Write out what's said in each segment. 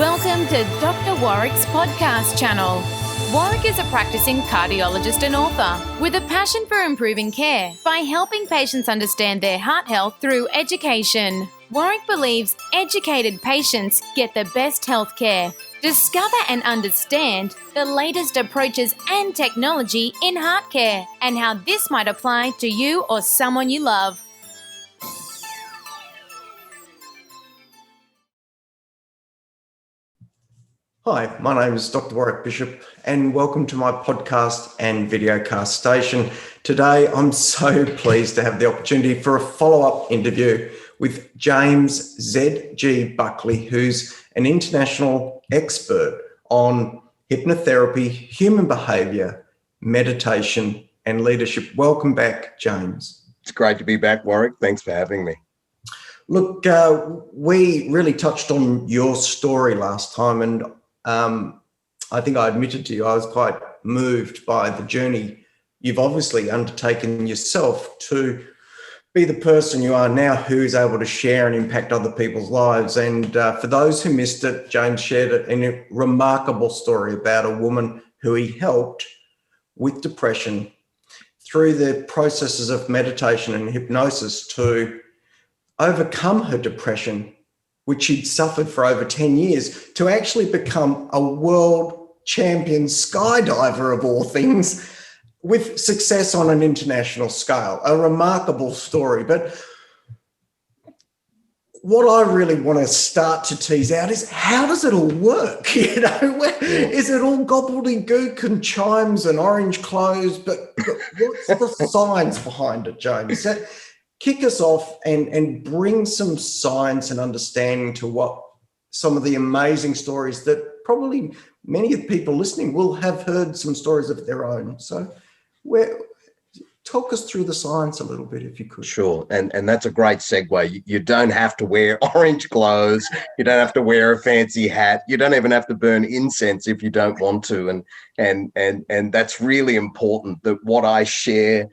Welcome to Dr. Warrick's podcast channel. Warrick is a practicing cardiologist and author with a passion for improving care by helping patients understand their heart health through education. Warrick believes educated patients get the best health care. Discover and understand the latest approaches and technology in heart care and how this might apply to you or someone you love. Hi, my name is Dr. Warrick Bishop and welcome to my podcast and videocast station. Today, I'm so pleased to have the opportunity for a follow-up interview with James Z.G. Buckley, who's an international expert on hypnotherapy, human behaviour, meditation and leadership. Welcome back, James. It's great to be back, Warrick. Thanks for having me. Look, we really touched on your story last time, and I think I admitted to you I was quite moved by the journey you've obviously undertaken yourself to be the person you are now, who is able to share and impact other people's lives. And for those who missed it, James shared a remarkable story about a woman who he helped with depression through the processes of meditation and hypnosis to overcome her depression, which she'd suffered for over 10 years, to actually become a world champion skydiver of all things, with success on an international scale. A remarkable story. But what I really want to start to tease out is, how does it all work? Is it all gobbledygook and chimes and orange clothes? But what's the science behind it, James? Kick us off and bring some science and understanding to what some of the amazing stories that probably many of the people listening will have heard some stories of their own. So talk us through the science a little bit, if you could. Sure. And that's a great segue. You don't have to wear orange clothes. You don't have to wear a fancy hat. You don't even have to burn incense if you don't want to. And that's really important, that what I share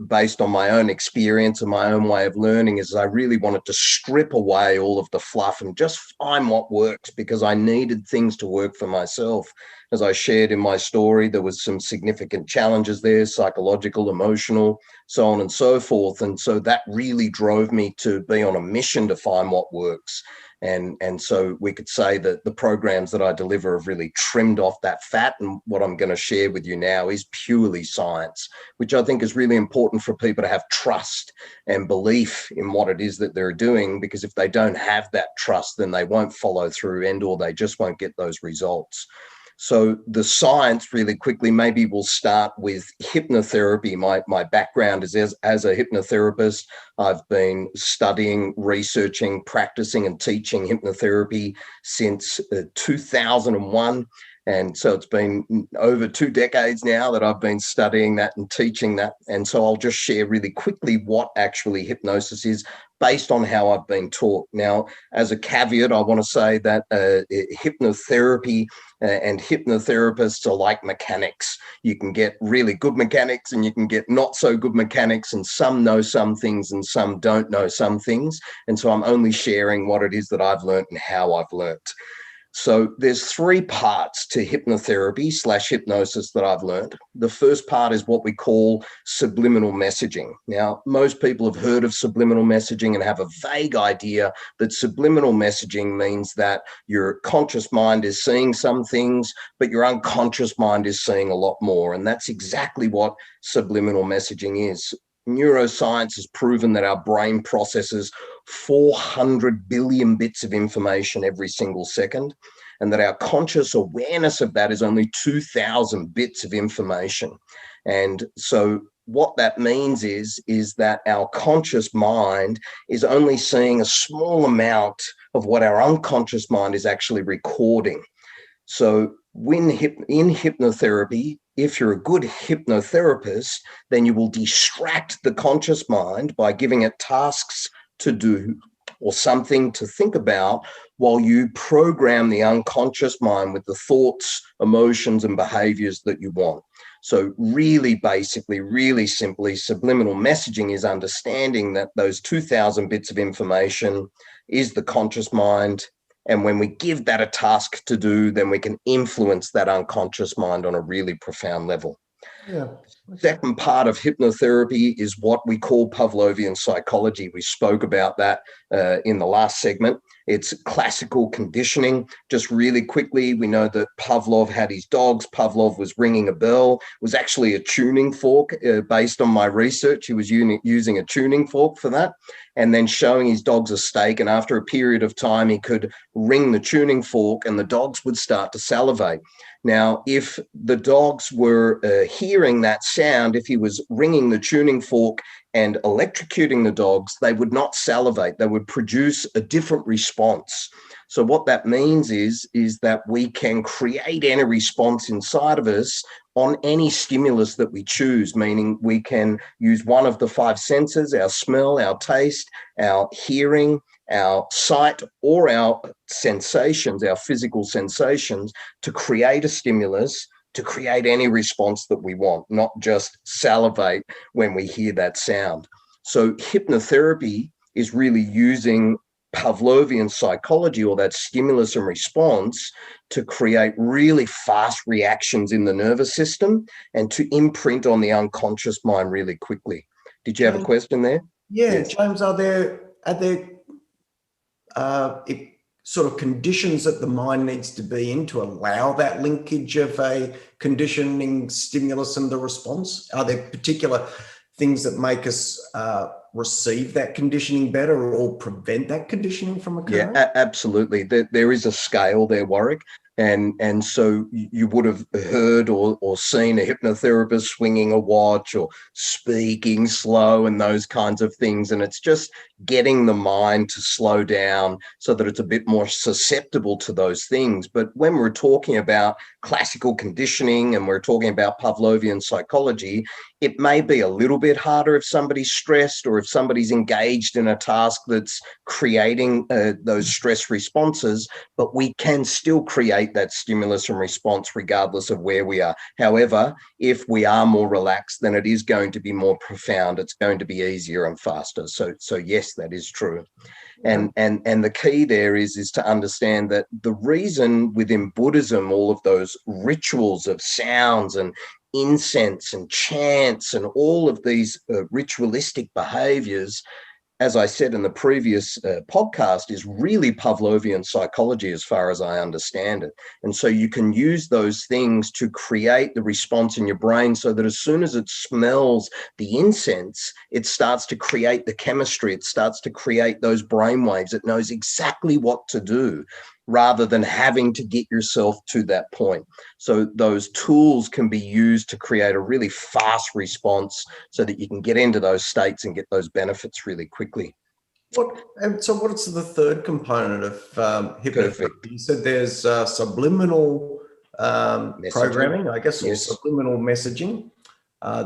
based on my own experience and my own way of learning is I really wanted to strip away all of the fluff and just find what works, because I needed things to work for myself. As I shared in my story, there was some significant challenges there, psychological, emotional, so on and so forth. And so that really drove me to be on a mission to find what works. And so we could say that the programs that I deliver have really trimmed off that fat. And what I'm going to share with you now is purely science, which I think is really important for people to have trust and belief in what it is that they're doing, because if they don't have that trust, then they won't follow through or they just won't get those results. So the science, really quickly, maybe we'll start with hypnotherapy. My background is as a hypnotherapist. I've been studying, researching, practicing and teaching hypnotherapy since 2001. And so it's been over 2 decades now that I've been studying that and teaching that. And so I'll just share really quickly what actually hypnosis is based on how I've been taught. Now, as a caveat, I want to say that hypnotherapy and hypnotherapists are like mechanics. You can get really good mechanics and you can get not so good mechanics, and some know some things and some don't know some things. And so I'm only sharing what it is that I've learned and how I've learned. So there's 3 parts to hypnotherapy / hypnosis that I've learned. The first part is what we call subliminal messaging. Now, most people have heard of subliminal messaging and have a vague idea that subliminal messaging means that your conscious mind is seeing some things, but your unconscious mind is seeing a lot more. And that's exactly what subliminal messaging is. Neuroscience has proven that our brain processes 400 billion bits of information every single second, and that our conscious awareness of that is only 2,000 bits of information. And so what that means is that our conscious mind is only seeing a small amount of what our unconscious mind is actually recording. So when in hypnotherapy, if you're a good hypnotherapist, then you will distract the conscious mind by giving it tasks to do or something to think about, while you program the unconscious mind with the thoughts, emotions, and behaviors that you want. So really basically, really simply, subliminal messaging is understanding that those 2,000 bits of information is the conscious mind, And when we give that a task to do, then we can influence that unconscious mind on a really profound level. Yeah. Second part of hypnotherapy is what we call Pavlovian psychology. We spoke about that in the last segment. It's classical conditioning. Just really quickly, we know that Pavlov had his dogs. Pavlov was ringing a bell. It was actually a tuning fork. Based on my research, he was using a tuning fork for that, and then showing his dogs a steak. And after a period of time, he could ring the tuning fork and the dogs would start to salivate. Now, if the dogs were hearing that sound, if he was ringing the tuning fork and electrocuting the dogs, they would not salivate. They would produce a different response. So what that means is that we can create any response inside of us on any stimulus that we choose, meaning we can use one of the 5 senses, our smell, our taste, our hearing, our sight, or our sensations, our physical sensations, to create a stimulus, to create any response that we want, not just salivate when we hear that sound. So hypnotherapy is really using Pavlovian psychology, or that stimulus and response, to create really fast reactions in the nervous system and to imprint on the unconscious mind really quickly. Did you have a question there? Yeah, Yes. James, are there sort of conditions that the mind needs to be in to allow that linkage of a conditioning stimulus and the response? Are there particular things that make us receive that conditioning better or prevent that conditioning from occurring? Yeah, absolutely. There is a scale there, Warrick. And so you would have heard or seen a hypnotherapist swinging a watch or speaking slow and those kinds of things. And it's just getting the mind to slow down so that it's a bit more susceptible to those things. But when we're talking about classical conditioning and we're talking about Pavlovian psychology, it may be a little bit harder if somebody's stressed or if somebody's engaged in a task that's creating those stress responses, but we can still create that stimulus and response regardless of where we are. However, if we are more relaxed, then it is going to be more profound. It's going to be easier and faster. So yes, that is true. And the key there is to understand that the reason within Buddhism, all of those rituals of sounds and incense and chants and all of these ritualistic behaviors, as I said in the previous podcast, is really Pavlovian psychology as far as I understand it. And so you can use those things to create the response in your brain so that as soon as it smells the incense, it starts to create the chemistry. It starts to create those brain waves. It knows exactly what to do, rather than having to get yourself to that point. So those tools can be used to create a really fast response so that you can get into those states and get those benefits really quickly. So what's the third component of hypnotherapy? Perfect. You said there's subliminal programming, I guess, or Yes. subliminal messaging.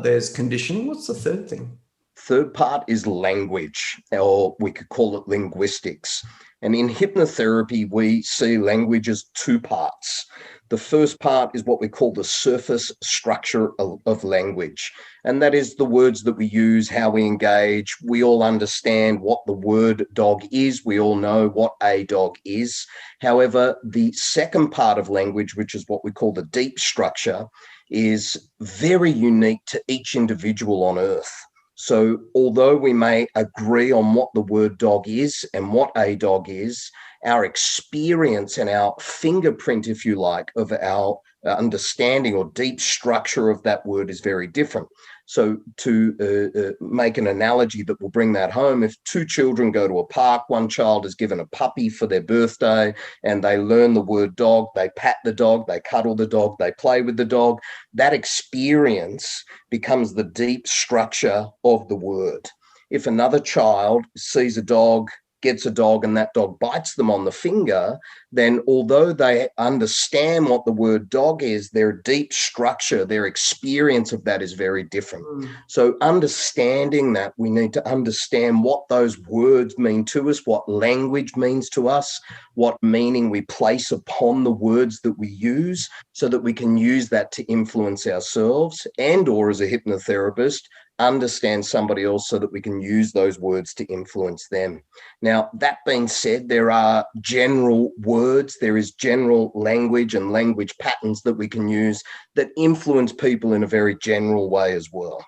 There's conditioning. What's the third thing? Third part is language, or we could call it linguistics. And in hypnotherapy, we see language as 2 parts. The first part is what we call the surface structure of language. And that is the words that we use, how we engage. We all understand what the word dog is. We all know what a dog is. However, the second part of language, which is what we call the deep structure, is very unique to each individual on earth. So although we may agree on what the word dog is and what a dog is, our experience and our fingerprint, if you like, of our understanding or deep structure of that word is very different. So to make an analogy that will bring that home, if 2 children go to a park, one child is given a puppy for their birthday and they learn the word dog, they pat the dog, they cuddle the dog, they play with the dog, that experience becomes the deep structure of the word. If another child sees a dog, gets a dog, and that dog bites them on the finger, then although they understand what the word dog is, their deep structure, their experience of that is very different. So understanding that, we need to understand what those words mean to us, what language means to us, what meaning we place upon the words that we use, so that we can use that to influence ourselves and, or as a hypnotherapist, understand somebody else so that we can use those words to influence them. Now, that being said, there are general words, there is general language and language patterns that we can use that influence people in a very general way as well.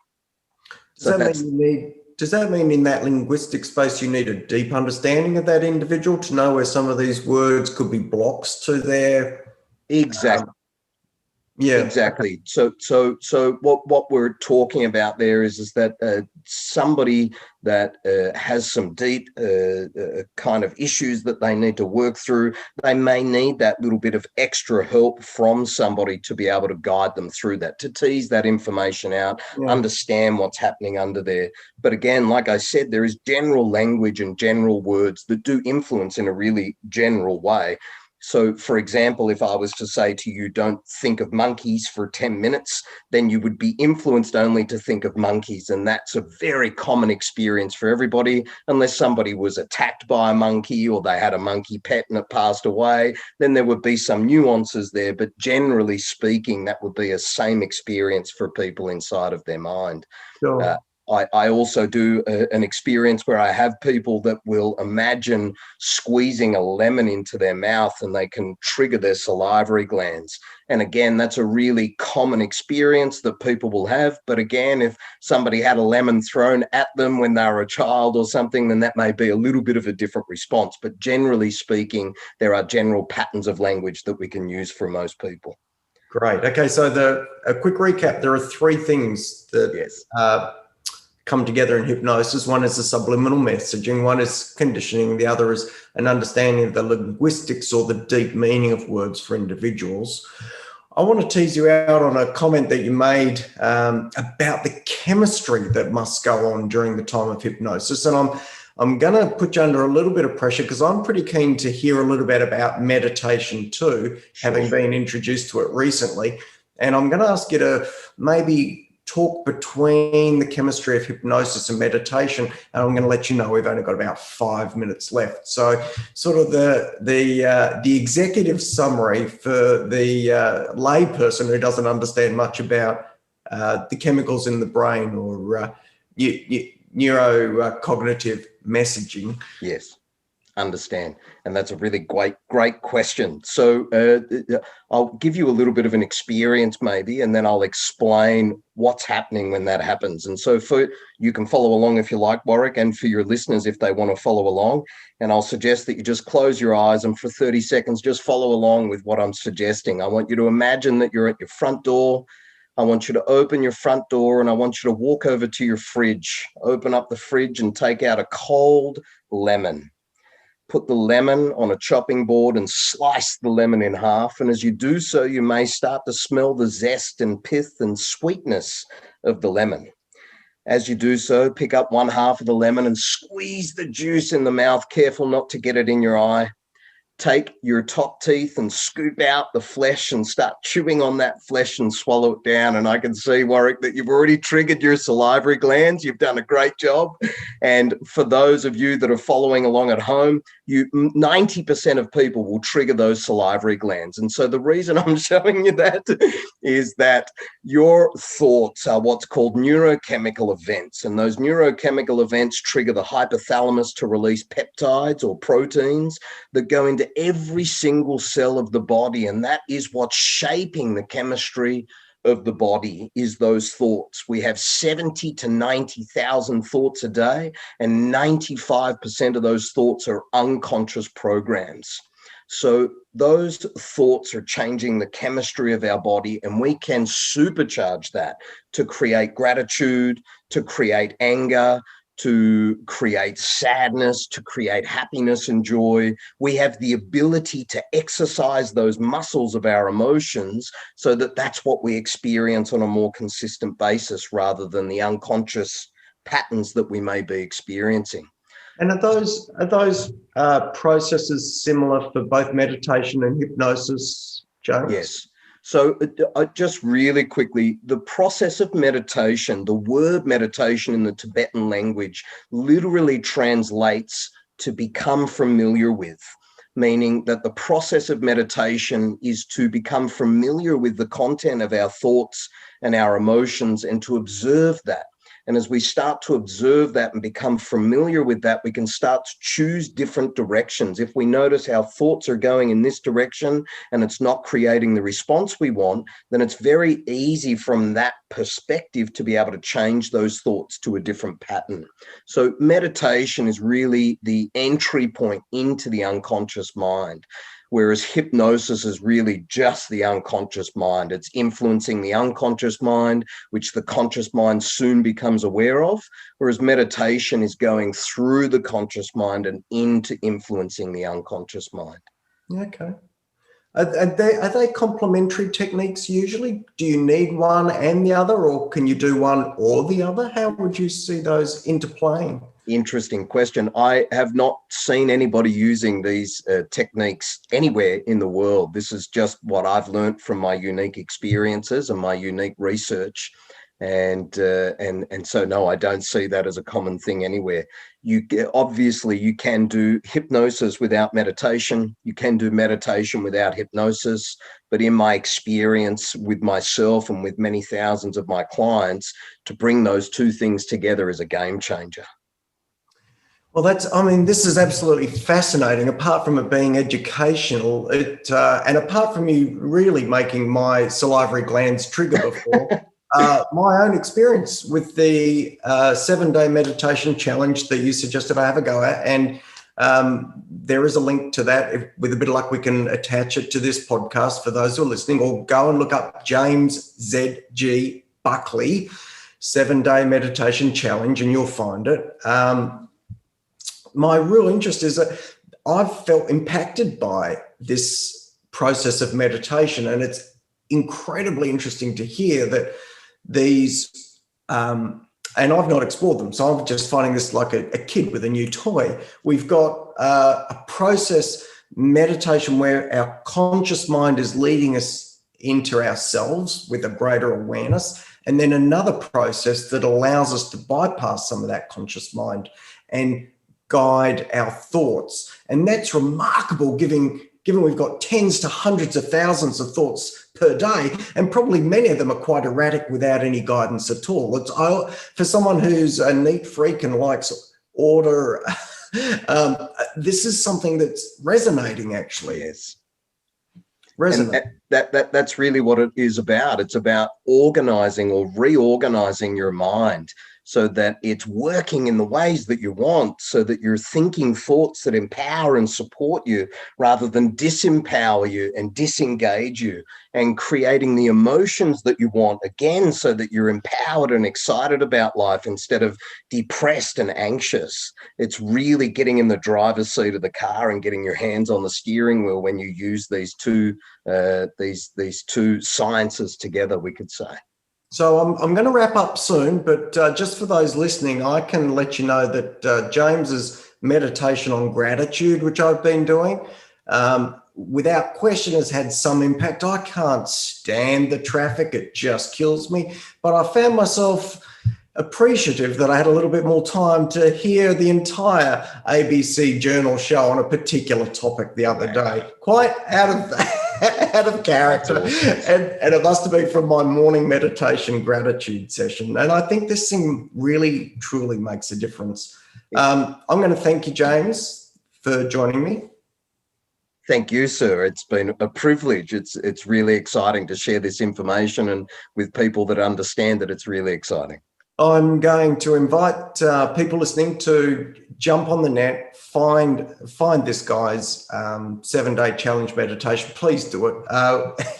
Does that mean in that linguistic space you need a deep understanding of that individual to know where some of these words could be blocks to their... Exactly. Yeah, exactly. So what we're talking about there is that somebody that has some deep kind of issues that they need to work through, they may need that little bit of extra help from somebody to be able to guide them through that, to tease that information out, understand what's happening under there. But again, like I said, there is general language and general words that do influence in a really general way. So, for example, if I was to say to you, don't think of monkeys for 10 minutes, then you would be influenced only to think of monkeys. And that's a very common experience for everybody, unless somebody was attacked by a monkey or they had a monkey pet and it passed away, then there would be some nuances there. But generally speaking, that would be a same experience for people inside of their mind. sure. I also do an experience where I have people that will imagine squeezing a lemon into their mouth and they can trigger their salivary glands. And again, that's a really common experience that people will have. But again, if somebody had a lemon thrown at them when they were a child or something, then that may be a little bit of a different response. But generally speaking, there are general patterns of language that we can use for most people. Great. Okay, so a quick recap. There are three things that come together in hypnosis. One is the subliminal messaging, one is conditioning, the other is an understanding of the linguistics or the deep meaning of words for individuals. I want to tease you out on a comment that you made about the chemistry that must go on during the time of hypnosis. And I'm going to put you under a little bit of pressure because I'm pretty keen to hear a little bit about meditation too, having been introduced to it recently. And I'm going to ask you to maybe talk between the chemistry of hypnosis and meditation, and I'm going to let you know we've only got about 5 minutes left. So, sort of the executive summary for the layperson who doesn't understand much about the chemicals in the brain or neurocognitive messaging. Yes. Understand. And that's a really great question. So I'll give you a little bit of an experience maybe, and then I'll explain what's happening when that happens. And so you can follow along if you like, Warrick, and for your listeners, if they want to follow along, and I'll suggest that you just close your eyes and for 30 seconds, just follow along with what I'm suggesting. I want you to imagine that you're at your front door. I want you to open your front door and I want you to walk over to your fridge, open up the fridge and take out a cold lemon. Put the lemon on a chopping board and slice the lemon in half. And as you do so, you may start to smell the zest and pith and sweetness of the lemon. As you do so, pick up one half of the lemon and squeeze the juice in the mouth, careful not to get it in your eye. Take your top teeth and scoop out the flesh and start chewing on that flesh and swallow it down. And I can see, Warrick, that you've already triggered your salivary glands. You've done a great job. And for those of you that are following along at home, 90% of people will trigger those salivary glands. And so the reason I'm showing you that is that your thoughts are what's called neurochemical events. And those neurochemical events trigger the hypothalamus to release peptides or proteins that go into every single cell of the body. And that is what's shaping the chemistry of the body, is those thoughts. We have 70 to 90,000 thoughts a day, and 95% of those thoughts are unconscious programs. So those thoughts are changing the chemistry of our body, and we can supercharge that to create gratitude, to create anger, to create sadness, to create happiness and joy. We have the ability to exercise those muscles of our emotions so that that's what we experience on a more consistent basis rather than the unconscious patterns that we may be experiencing. And are those processes similar for both meditation and hypnosis, James? Yes. So just really quickly, the process of meditation, the word meditation in the Tibetan language literally translates to become familiar with, meaning that the process of meditation is to become familiar with the content of our thoughts and our emotions and to observe that. And as we start to observe that and become familiar with that, we can start to choose different directions. If we notice our thoughts are going in this direction and it's not creating the response we want, then it's very easy from that perspective to be able to change those thoughts to a different pattern. So meditation is really the entry point into the unconscious mind, whereas hypnosis is really just the unconscious mind. It's influencing the unconscious mind, which the conscious mind soon becomes aware of, whereas meditation is going through the conscious mind and into influencing the unconscious mind. Okay. Are they complementary techniques usually? Do you need one and the other, or can you do one or the other? How would you see those interplaying? Interesting question. I have not seen anybody using these techniques anywhere in the world. This is just what I've learned from my unique experiences and my unique research. And so, no, I don't see that as a common thing anywhere. Obviously, you can do hypnosis without meditation. You can do meditation without hypnosis. But in my experience with myself and with many thousands of my clients, to bring those two things together is a game changer. Well, this is absolutely fascinating. Apart from it being educational, and apart from you really making my salivary glands trigger before, my own experience with the 7-day meditation challenge that you suggested I have a go at, and there is a link to that. With a bit of luck, we can attach it to this podcast for those who are listening, or go and look up James Z.G. Buckley 7-day meditation challenge, and you'll find it. My real interest is that I've felt impacted by this process of meditation, and it's incredibly interesting to hear that these, and I've not explored them, so I'm just finding this like a kid with a new toy. We've got a process, meditation, where our conscious mind is leading us into ourselves with a greater awareness, and then another process that allows us to bypass some of that conscious mind and guide our thoughts. And that's remarkable given we've got tens to hundreds of thousands of thoughts per day, and probably many of them are quite erratic without any guidance at all. For someone who's a neat freak and likes order, this is something that's resonating, actually. Yes. Resonate. And that's really what it is about. It's about organizing or reorganizing your mind so that it's working in the ways that you want, so that you're thinking thoughts that empower and support you rather than disempower you and disengage you, and creating the emotions that you want, again, so that you're empowered and excited about life instead of depressed and anxious. It's really getting in the driver's seat of the car and getting your hands on the steering wheel when you use these two sciences together, we could say. So I'm going to wrap up soon, but just for those listening, I can let you know that James's meditation on gratitude, which I've been doing, without question has had some impact. I can't stand the traffic. It just kills me. But I found myself appreciative that I had a little bit more time to hear the entire ABC Journal show on a particular topic the other day. Quite out of character. And it must have been from my morning meditation gratitude session. And I think this thing really, truly makes a difference. I'm going to thank you, James, for joining me. Thank you, sir. It's been a privilege. It's really exciting to share this information and with people that understand that it's really exciting. I'm going to invite people listening to jump on the net, find this guy's 7-day challenge meditation. Please do it.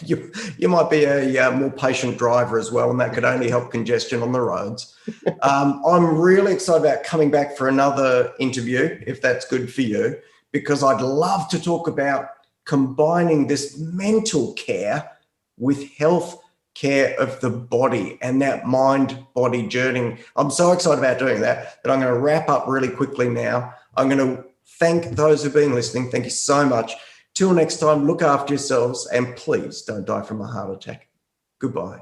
You might be a more patient driver as well, and that could only help congestion on the roads. I'm really excited about coming back for another interview, if that's good for you, because I'd love to talk about combining this mental care with health care of the body and that mind-body journey. I'm so excited about doing that I'm going to wrap up really quickly now. I'm going to thank those who've been listening. Thank you so much. Till next time, look after yourselves, and please don't die from a heart attack. Goodbye.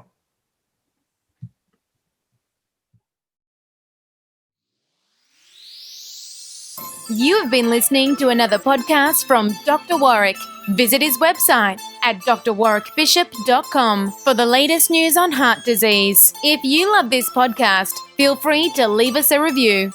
You have been listening to another podcast from Dr. Warrick. Visit his website at drwarrickbishop.com for the latest news on heart disease. If you love this podcast, feel free to leave us a review.